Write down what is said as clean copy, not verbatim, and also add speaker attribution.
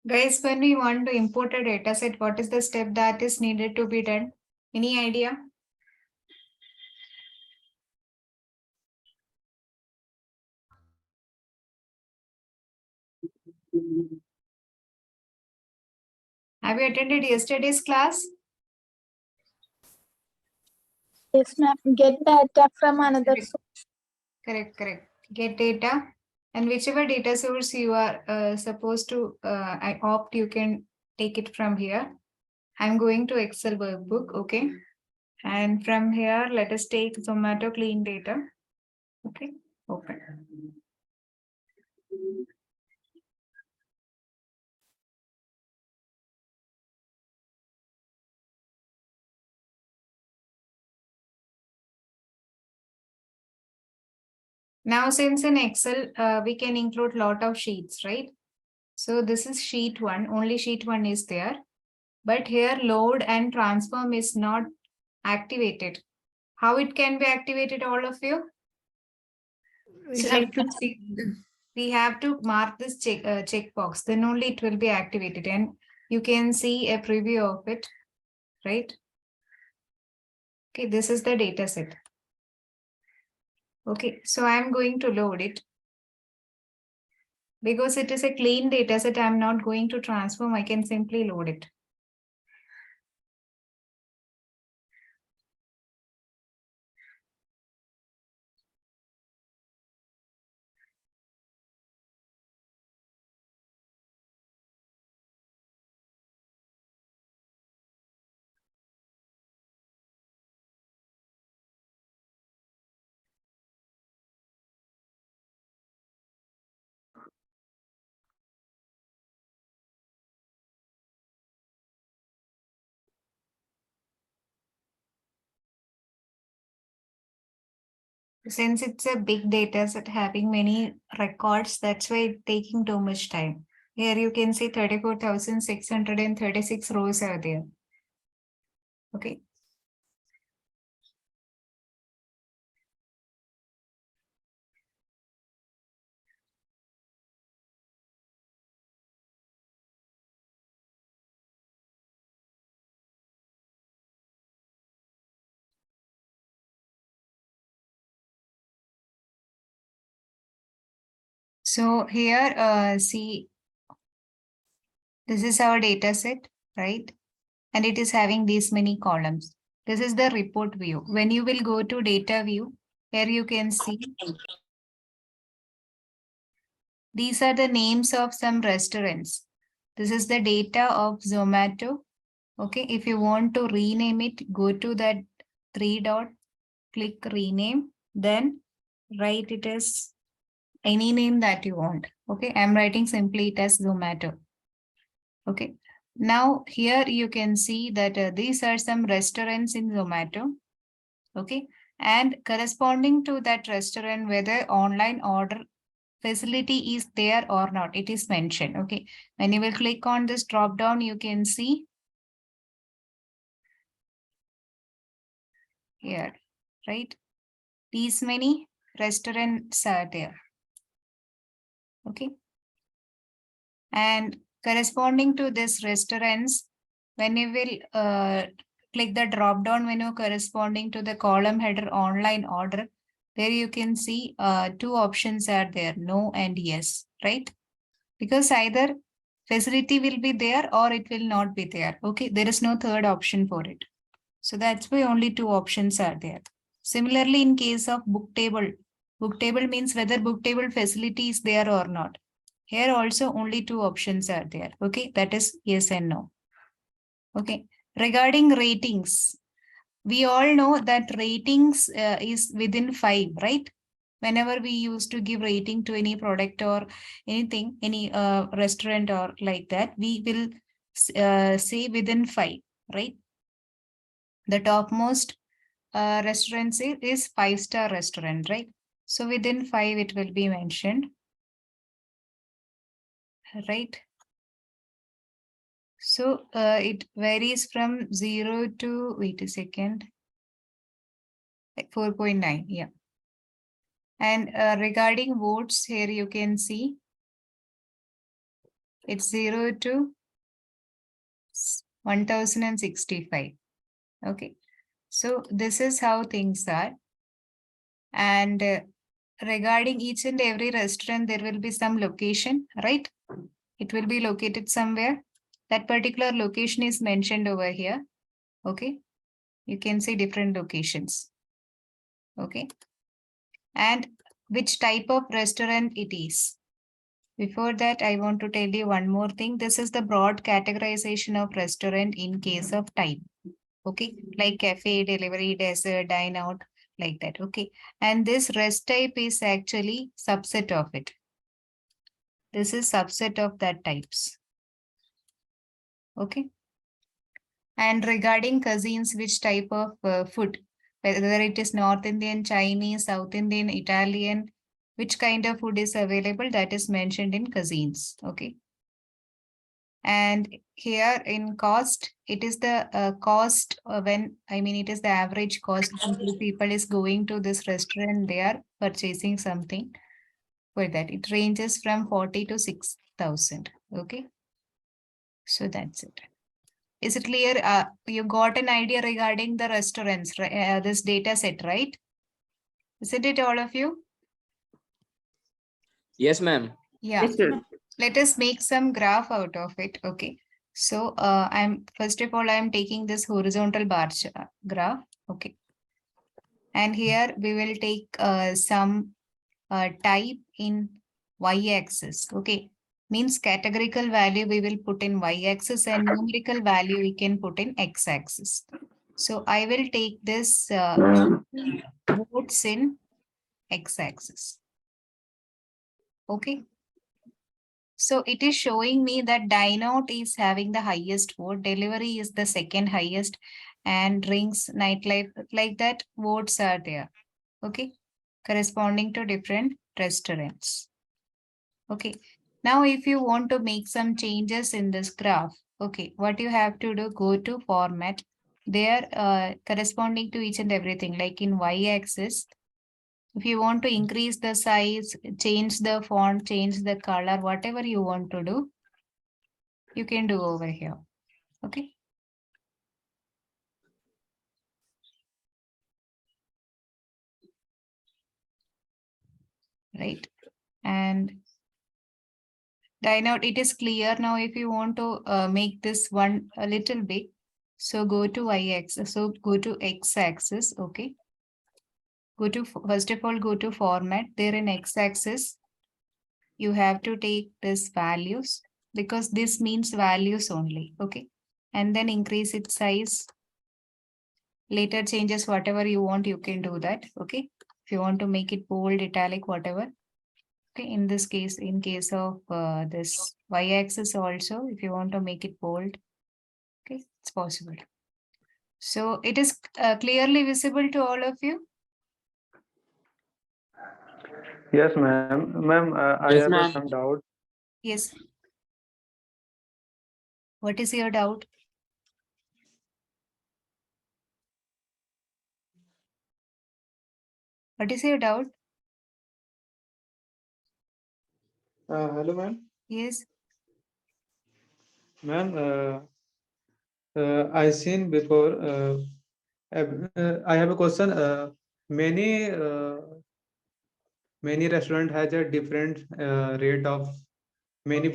Speaker 1: Guys, when we want to import a data set, what is the step that is needed to be done? Any idea? Have you attended yesterday's class?
Speaker 2: Yes, ma'am. Get data from another source.
Speaker 1: Correct. Get data, and whichever data source you are supposed to opt, you can take it from here. I'm going to Excel workbook, okay? And from here, let us take Zomato clean data. Okay, open. Now, since in Excel, we can include lot of sheets, right? So this is sheet 1, only sheet 1 is there. But here load and transform is not activated. How it can be activated, all of you? We have to mark this checkbox, then only it will be activated, and you can see a preview of it, right? Okay, this is the data set. Okay, so I'm going to load it. Because it is a clean data set, I'm not going to transform, I can simply load it. Since it's a big data set having many records, that's why it's taking too much time. Here you can see 34,636 rows are there. Okay. So here, see, this is our data set, right? And it is having these many columns. This is the report view. When you will go to data view, here you can see these are the names of some restaurants. This is the data of Zomato. Okay, if you want to rename it, go to that 3 dot, click rename, then write it as any name that you want. Okay, I'm writing simply it as Zomato. Okay, now here you can see that these are some restaurants in Zomato. Okay, and corresponding to that restaurant, whether online order facility is there or not, it is mentioned. Okay, when you will click on this drop down, you can see here, right? These many restaurants are there. Okay, and corresponding to this restaurants, when you will click the drop down menu corresponding to the column header online order, there you can see two options are there, no and yes, right? Because either facility will be there or it will not be there. Okay, there is no third option for it. So that's why only two options are there. Similarly, in case of book table means whether book table facility is there or not. Here also only two options are there. Okay, that is yes and no. Okay, regarding ratings, we all know that ratings is within 5, right? Whenever we used to give rating to any product or anything, any restaurant or like that, we will say within 5, right? The topmost restaurant is 5-star restaurant, right? So within 5, it will be mentioned, right? So it varies from 0 to, wait a second, 4.9, yeah. And regarding votes, here you can see It's 0 to 1065. Okay. So this is how things are. And regarding each and every restaurant, there will be some location, right? It will be located somewhere. That particular location is mentioned over here. Okay. You can see different locations. Okay. And which type of restaurant it is. Before that, I want to tell you one more thing. This is the broad categorization of restaurant in case of type. Okay, like cafe, delivery, dessert, dine out, like that. Okay, and this rest type is actually subset of it. This is subset of that types. Okay. And regarding cuisines, which type of food, whether it is North Indian, Chinese, South Indian, Italian, which kind of food is available, that is mentioned in cuisines. Okay. And here in cost, it is the cost when, I mean, it is the average cost when people is going to this restaurant, they are purchasing something for that. It ranges from 40 to 6,000. Okay. So that's it. Is it clear? You got an idea regarding the restaurants, right? This data set, right? Isn't it all of you?
Speaker 3: Yes, ma'am.
Speaker 1: Yeah.
Speaker 4: Yes, sir.
Speaker 1: Let us make some graph out of it. Okay. So I'm first of all, I'm taking this horizontal bar graph. Okay. And here we will take some type in y-axis. Okay. Means categorical value we will put in y-axis and numerical value we can put in x-axis. So I will take this votes in x-axis. Okay. So it is showing me that dine out is having the highest vote, delivery is the second highest, and drinks, nightlife, like that, votes are there. Okay, corresponding to different restaurants. Okay, now if you want to make some changes in this graph, okay, what you have to do, go to format. They are corresponding to each and everything, like in y-axis. If you want to increase the size, change the font, change the color, whatever you want to do, you can do over here. Okay. Right. And dine out, it is clear now. If you want to make this one a little big, so go to y-axis. So go to x-axis. Okay. Go to, first of all, go to format. There in x-axis, you have to take this values because this means values only. Okay. And then increase its size. Later changes, whatever you want, you can do that. Okay. If you want to make it bold, italic, whatever. Okay. In this case, in case of this y-axis also, if you want to make it bold, okay, it's possible. So it is clearly visible to all of you.
Speaker 4: Yes, ma'am. Ma'am, I
Speaker 3: Yes,
Speaker 4: have
Speaker 3: ma'am.
Speaker 4: some doubt.
Speaker 1: Yes. What is your doubt? What is your doubt?
Speaker 4: Hello, ma'am.
Speaker 1: Yes.
Speaker 4: Ma'am, I seen before. I have a question. Many restaurant has a different rate of many